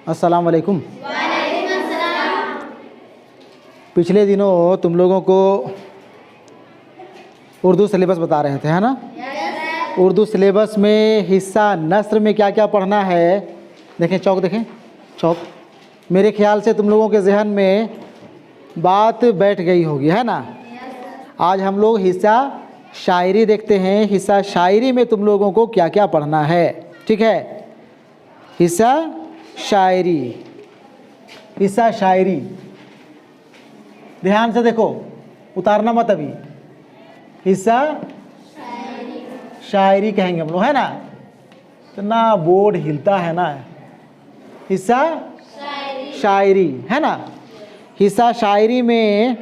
अस्सलाम वालेकुम। पिछले दिनों तुम लोगों को उर्दू सिलेबस बता रहे थे, है ना? उर्दू सिलेबस में हिस्सा नस्र में क्या क्या पढ़ना है, देखें चौक, देखें चौक। मेरे ख्याल से तुम लोगों के जहन में बात बैठ गई होगी, है ना? आज हम लोग हिस्सा शायरी देखते हैं। हिस्सा शायरी में तुम लोगों को क्या क्या पढ़ना है, ठीक है? हिस्सा शायरी, हिस्सा शायरी ध्यान से देखो, उतारना मत अभी। हिस्सा शायरी कहेंगे हम लोग, है ना? तो ना बोर्ड हिलता है ना। हिस्सा शायरी, है ना? हिस्सा शायरी में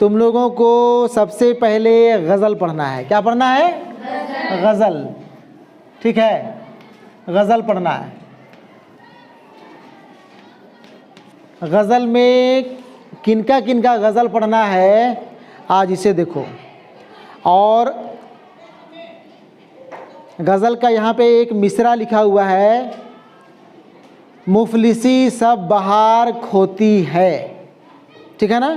तुम लोगों को सबसे पहले गज़ल पढ़ना है। क्या पढ़ना है? गज़ल, ठीक है? गज़ल पढ़ना है। गज़ल में किनका किनका गज़ल पढ़ना है, आज इसे देखो। और गज़ल का यहाँ पे एक मिसरा लिखा हुआ है, मुफलिसी सब बहार खोती है, ठीक है ना?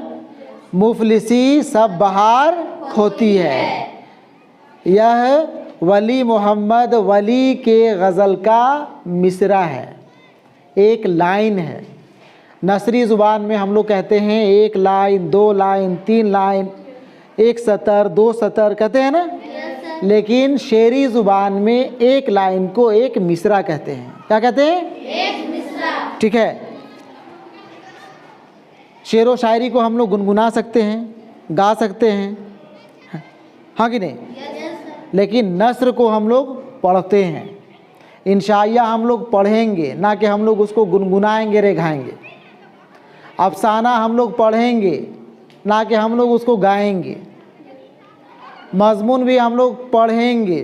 मुफलिसी सब बहार खोती है। यह वली मोहम्मद वली के गज़ल का मिसरा है, एक लाइन है। नसरी ज़ुबान में हम लोग कहते हैं एक लाइन, दो लाइन, तीन लाइन, एक सतर, दो सतर कहते हैं ना। लेकिन शेरी ज़ुबान में एक लाइन को एक मिसरा कहते हैं। क्या कहते हैं? एक मिसरा, ठीक है? शेर व शायरी को हम लोग गुनगुना सकते हैं, गा सकते हैं, हाँ कि नहीं? लेकिन नस्र को हम लोग पढ़ते हैं। इंशाइया हम लोग पढ़ेंगे, ना कि हम लोग उसको गुनगुनाएंगे, रेघाएंगे। अफसाना हम लोग पढ़ेंगे, ना कि हम लोग उसको गाएंगे। मज़मून भी हम लोग पढ़ेंगे,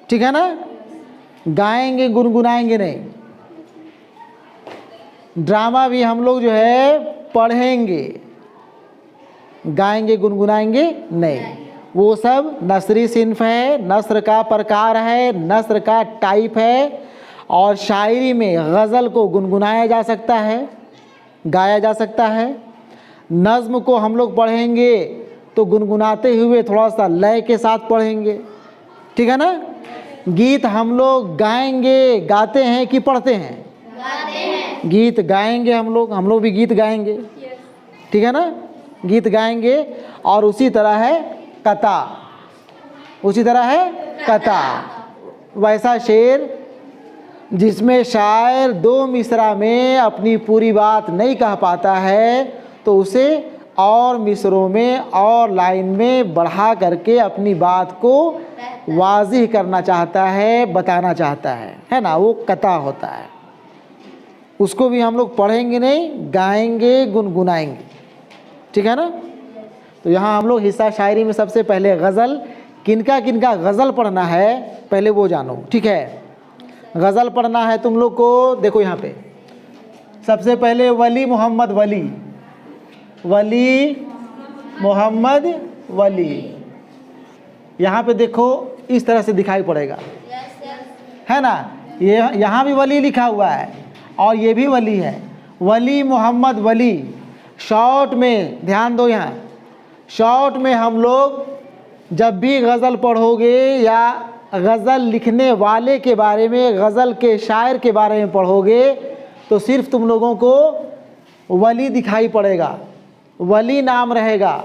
ठीक है ना? गाएंगे, गुनगुनाएंगे नहीं। ड्रामा भी हम लोग जो है पढ़ेंगे, गाएंगे, गुनगुनाएंगे नहीं। वो सब नसरी सिन्फ है, नस्र का प्रकार है, नस्र का टाइप है। और शायरी में गज़ल को गुनगुनाया जा सकता है, गाया जा सकता है। नज़्म को हम लोग पढ़ेंगे तो गुनगुनाते हुए थोड़ा सा लय के साथ पढ़ेंगे, ठीक है ना? गीत हम लोग गाएंगे, गाते हैं कि पढ़ते हैं? गाते हैं। गीत गाएंगे हम लोग भी गीत गाएंगे, ठीक है ना? गीत गाएंगे। और उसी तरह है कता, उसी तरह है कता, वैसा शेर जिसमें शायर दो मिसरा में अपनी पूरी बात नहीं कह पाता है, तो उसे और मिसरों में और लाइन में बढ़ा करके अपनी बात को वाज़िह करना चाहता है, बताना चाहता है ना? वो कता होता है। उसको भी हम लोग पढ़ेंगे नहीं, गाएंगे, गुनगुनाएंगे, ठीक है ना? तो यहाँ हम लोग हिस्सा शायरी में सबसे पहले गज़ल, किनका किनका गज़ल पढ़ना है पहले वो जानो, ठीक है? गज़ल पढ़ना है तुम लोग को। देखो यहाँ पे सबसे पहले वली मोहम्मद वली, वली मोहम्मद वली। यहाँ पे देखो इस तरह से दिखाई पड़ेगा, है ना? ये यहाँ भी वली लिखा हुआ है और ये भी वली है, वली मोहम्मद वली। शॉर्ट में ध्यान दो, यहाँ शॉर्ट में हम लोग जब भी गज़ल पढ़ोगे या गज़ल लिखने वाले के बारे में, गज़ल के शायर के बारे में पढ़ोगे, तो सिर्फ तुम लोगों को वली दिखाई पड़ेगा, वली नाम रहेगा,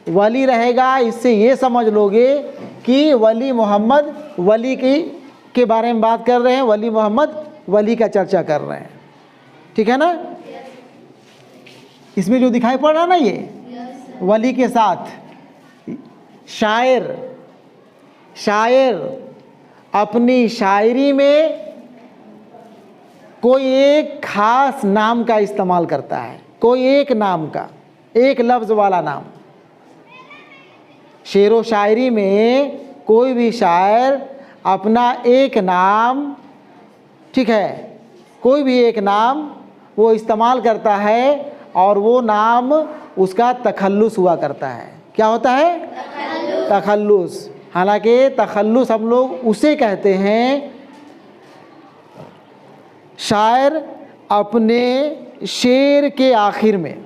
वली रहेगा। इससे ये समझ लोगे कि वली मोहम्मद वली के बारे में बात कर रहे हैं, वली मोहम्मद वली का चर्चा कर रहे हैं, ठीक है ना? इसमें जो दिखाई पड़ रहा ना, ये वली के साथ शायर, शायर अपनी शायरी में कोई एक ख़ास नाम का इस्तेमाल करता है, कोई एक नाम का, एक लफ्ज़ वाला नाम। शेर व शायरी में कोई भी शायर अपना एक नाम, ठीक है, कोई भी एक नाम वो इस्तेमाल करता है और वो नाम उसका तखल्लुस हुआ करता है। क्या होता है? तखल्लुस। हालांकि तखल्लुस हम लोग उसे कहते हैं शायर अपने शेर के आखिर में,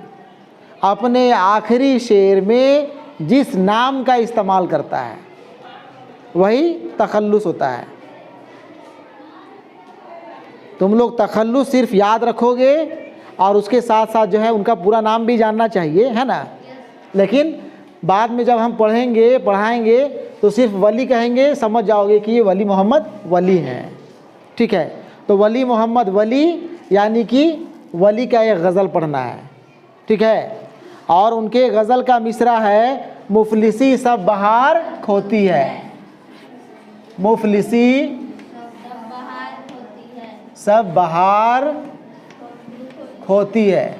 अपने आखिरी शेर में जिस नाम का इस्तेमाल करता है वही तखल्लुस होता है। तुम लोग तखल्लुस सिर्फ याद रखोगे और उसके साथ साथ जो है उनका पूरा नाम भी जानना चाहिए, है ना। लेकिन बाद में जब हम पढ़ाएंगे तो सिर्फ वली कहेंगे, समझ जाओगे कि ये वली मोहम्मद वली हैं। ठीक है, तो वली मोहम्मद वली यानी कि वली का एक गज़ल पढ़ना है। ठीक है, और उनके गज़ल का मिसरा है मुफलिसी सब बहार खोती है, मुफलिसी सब बहार खोती है।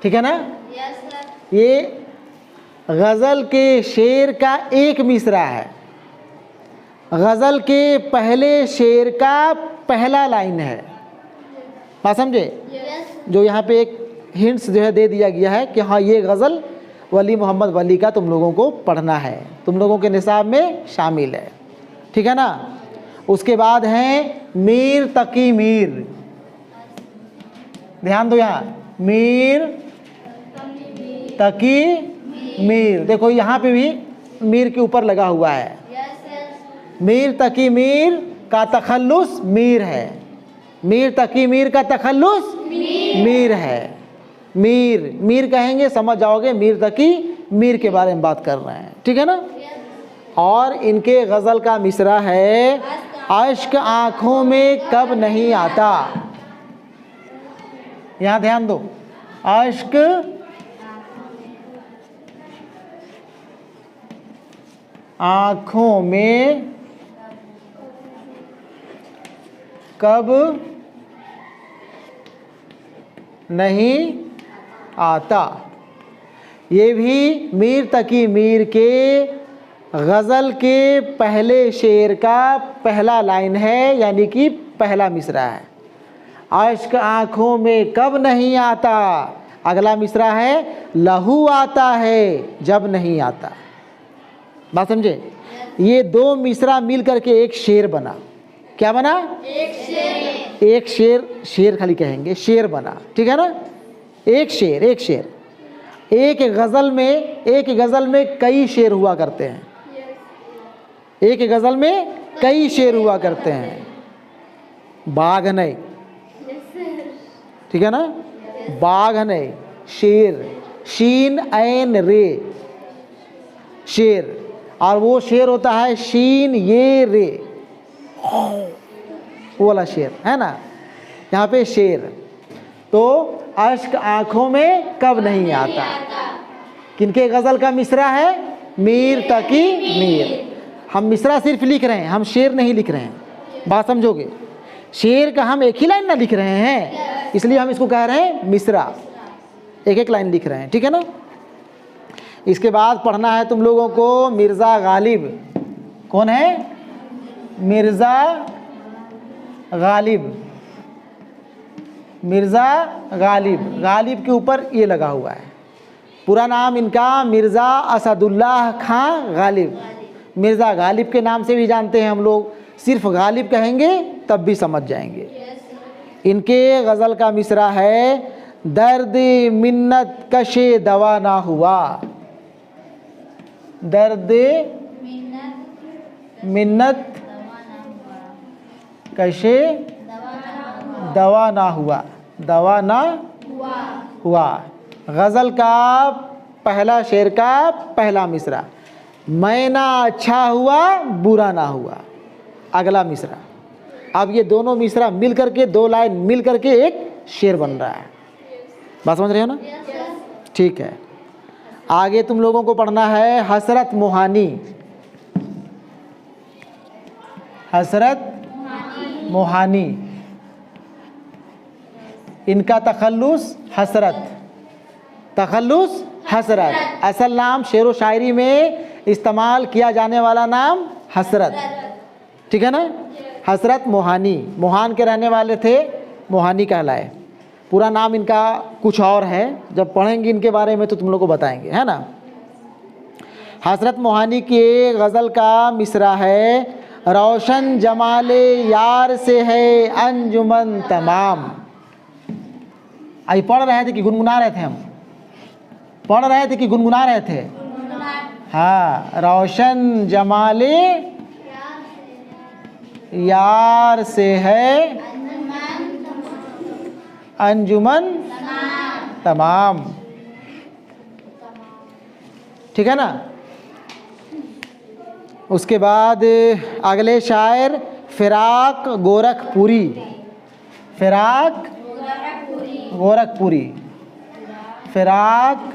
ठीक है ना। ये गज़ल के शेर का एक मिसरा है। गज़ल के पहले शेर का पहला लाइन है। बात समझे? जो यहाँ पे एक हिंट्स जो है दे दिया गया है कि हाँ ये गज़ल वली मोहम्मद वली का तुम लोगों को पढ़ना है, तुम लोगों के निसाब में शामिल है। ठीक है ना। उसके बाद हैं मीर तकी मीर, ध्यान दो यहाँ, मीर तकी मीर। देखो यहाँ पे भी मीर के ऊपर लगा हुआ है। मीर तकी मीर का तखल्लुस मीर है, मीर तकी मीर का तखल्लुस मीर है। मीर मीर कहेंगे समझ जाओगे मीर तकी मीर के बारे में बात कर रहे हैं। ठीक है ना। और इनके गज़ल का मिसरा है अश्क आँखों में कब नहीं आता। यहाँ ध्यान दो, अश्क आँखों में कब नहीं आता। ये भी मीर तकी मीर के गज़ल के पहले शेर का पहला लाइन है, यानी कि पहला मिसरा है। अश्क आँखों में कब नहीं आता, अगला मिसरा है लहू आता है जब नहीं आता। बात समझे? ये दो मिसरा मिल करके एक शेर बना। क्या बना? एक शेर, शेर खाली कहेंगे, शेर बना। ठीक है ना। एक शेर, एक शेर। एक गज़ल में कई शेर हुआ करते हैं, एक गज़ल में कई शेर हुआ करते हैं। बाघ नहीं, ठीक है ना, बाघ नहीं, शेर, शीन ऐन रे, शेर। और वो शेर होता है शीन ये रे, वो वाला शेर है ना। यहाँ पे शेर। तो अश्क आँखों में कब नहीं आता, किनके गज़ल का मिसरा है? मीर तकी मीर। हम मिसरा सिर्फ लिख रहे हैं, हम शेर नहीं लिख रहे हैं। बात समझोगे? शेर का हम एक ही लाइन ना लिख रहे हैं, इसलिए हम इसको कह रहे हैं मिसरा, एक एक लाइन लिख रहे हैं। ठीक है ना। इसके बाद पढ़ना है तुम लोगों को मिर्ज़ा गालिब। कौन है? मिर्ज़ा गालिब। मिर्ज़ा गालिब, गालिब के ऊपर ये लगा हुआ है। पूरा नाम इनका मिर्ज़ा असदुल्लाह खां गालिब। मिर्ज़ा गालिब के नाम से भी जानते हैं हम लोग, सिर्फ गालिब कहेंगे तब भी समझ जाएंगे। इनके गज़ल का मिसरा है दर्द मिन्नत कशे दवा ना हुआ, दर्द मिन्नत कशे दवा ना हुआ, दवा ना हुआ। गज़ल का पहला शेर का पहला मिसरा, मैं ना अच्छा हुआ बुरा ना हुआ, अगला मिसरा। अब ये दोनों मिसरा मिल करके, दो लाइन मिल करके एक शेर बन रहा है। बात समझ रहे हो ना? ठीक है। आगे तुम लोगों को पढ़ना है हसरत मोहानी। हसरत मोहानी, इनका तखल्लुस हसरत, तखल्लुस हसरत। असल नाम शेर व शायरी में इस्तेमाल किया जाने वाला नाम हसरत। ठीक है ना। हसरत मोहानी, मोहान के रहने वाले थे, मोहानी कहलाए। पूरा नाम इनका कुछ और है, जब पढ़ेंगे इनके बारे में तो तुम लोग को बताएंगे, है ना। हसरत मोहानी के गज़ल का मिसरा है रोशन जमाले यार से है अंजुमन तमाम। आई पढ़ रहे थे कि गुनगुना रहे थे? हम पढ़ रहे थे कि गुनगुना रहे थे? हाँ, रोशन जमाले यार से है अंजुमन तमाम। ठीक है ना। उसके बाद अगले शायर फिराक गोरखपुरी। फिराक गोरखपुरी। फिराक,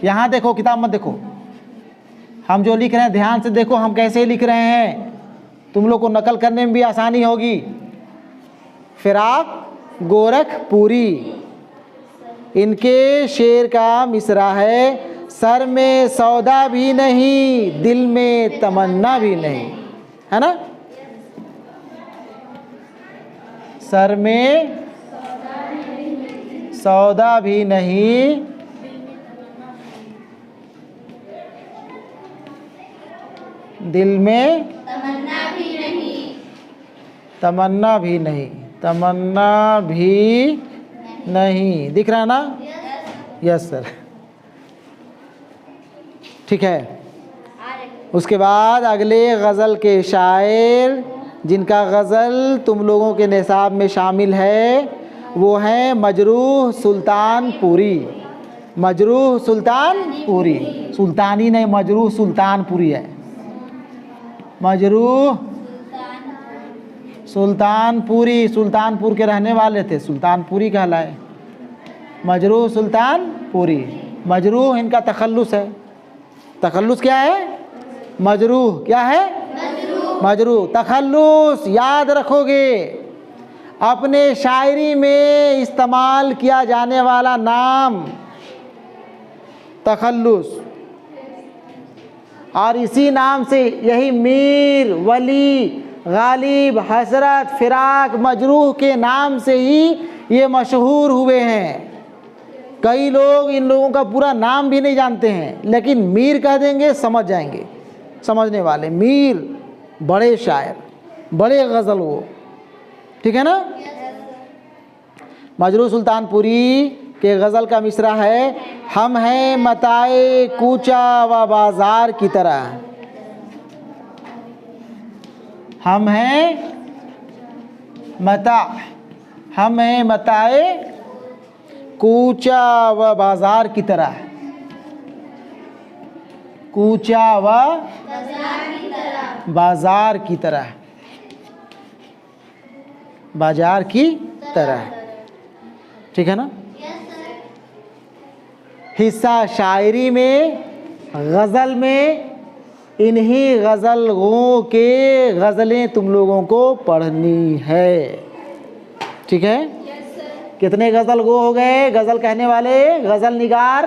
यहाँ देखो, किताब मत देखो, हम जो लिख रहे हैं ध्यान से देखो हम कैसे लिख रहे हैं, तुम लोग को नकल करने में भी आसानी होगी। फिराक गोरखपुरी, इनके शेर का मिसरा है, सर में सौदा भी नहीं, दिल में तमन्ना भी नहीं, है ना। सर में सौदा भी नहीं, दिल में तमन्ना भी नहीं, तमन्ना भी नहीं, तमन्ना भी नहीं। दिख रहा है ना? Yes sir. ठीक है। उसके बाद अगले गज़ल के शायर जिनका गज़ल तुम लोगों के निसाब में शामिल है वो हैं मजरूह सुल्तानपुरी। मजरूह सुल्तानपुरी, सुल्तानी नहीं, मजरूह सुल्तानपुरी है। मजरूह सुल्तानपुरी, सुल्तानपुर के रहने वाले थे, सुल्तानपुरी कहलाए। मजरूह सुल्तानपुरी, मजरूह इनका तखल्लुस है। तखल्लुस क्या है? मजरूह क्या है? मजरूह। तखल्लुस याद रखोगे, अपने शायरी में इस्तेमाल किया जाने वाला नाम तखल्लुस, और इसी नाम से यही मीर, वली, गालिब, हसरत, फिराक, मजरूह के नाम से ही ये मशहूर हुए हैं। कई लोग इन लोगों का पूरा नाम भी नहीं जानते हैं, लेकिन मीर कह देंगे समझ जाएंगे, समझने वाले। मीर बड़े शायर, बड़े गज़ल वो, ठीक है ना। मजरूह सुल्तानपुरी के गज़ल का मिसरा है, हम हैं मताए कूचा व बाज़ार की तरह। हम हैं मता, हम हैं मताए कूचा व बाज़ार की तरह। कूचा व बाज़ार की तरह, बाजार की तरह, ठीक है ना। हिस्सा शायरी में, गज़ल में, इन्हीं गज़लों के गज़लें तुम लोगों को पढ़नी है, ठीक है। कितने गज़ल गो हो गए? गज़ल कहने वाले, गज़ल निगार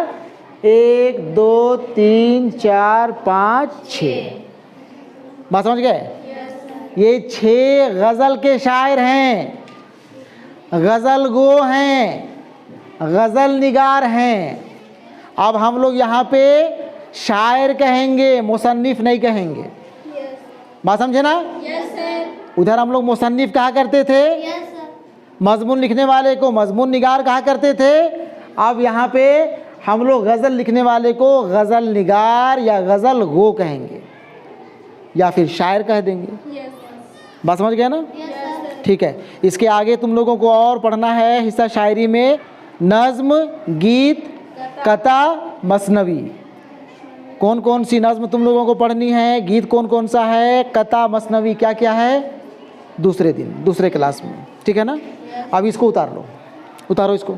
1 2 3 4 5 6, बात समझ गए? ये 6 गज़ल के शायर हैं, गज़ल गो हैं, गज़ल निगार हैं। अब हम लोग यहाँ पे शायर कहेंगे, मुसन्निफ नहीं कहेंगे, बात समझे ना। उधर हम लोग मुसन्निफ कहा करते थे, मजमून लिखने वाले को मजमून निगार कहा करते थे। अब यहाँ पे हम लोग गज़ल लिखने वाले को गज़ल निगार या गज़ल गो कहेंगे, या फिर शायर कह देंगे, बात समझ गया ना। ठीक है। इसके आगे तुम लोगों को और पढ़ना है हिस्सा शायरी में, नज़्म, गीत, कता, मसनवी। कौन कौन सी नज़्म तुम लोगों को पढ़नी है, गीत कौन कौन सा है, कता, मसनवी क्या क्या है, दूसरे दिन, दूसरे क्लास में, ठीक है ना। अब इसको उतार लो, उतारो इसको।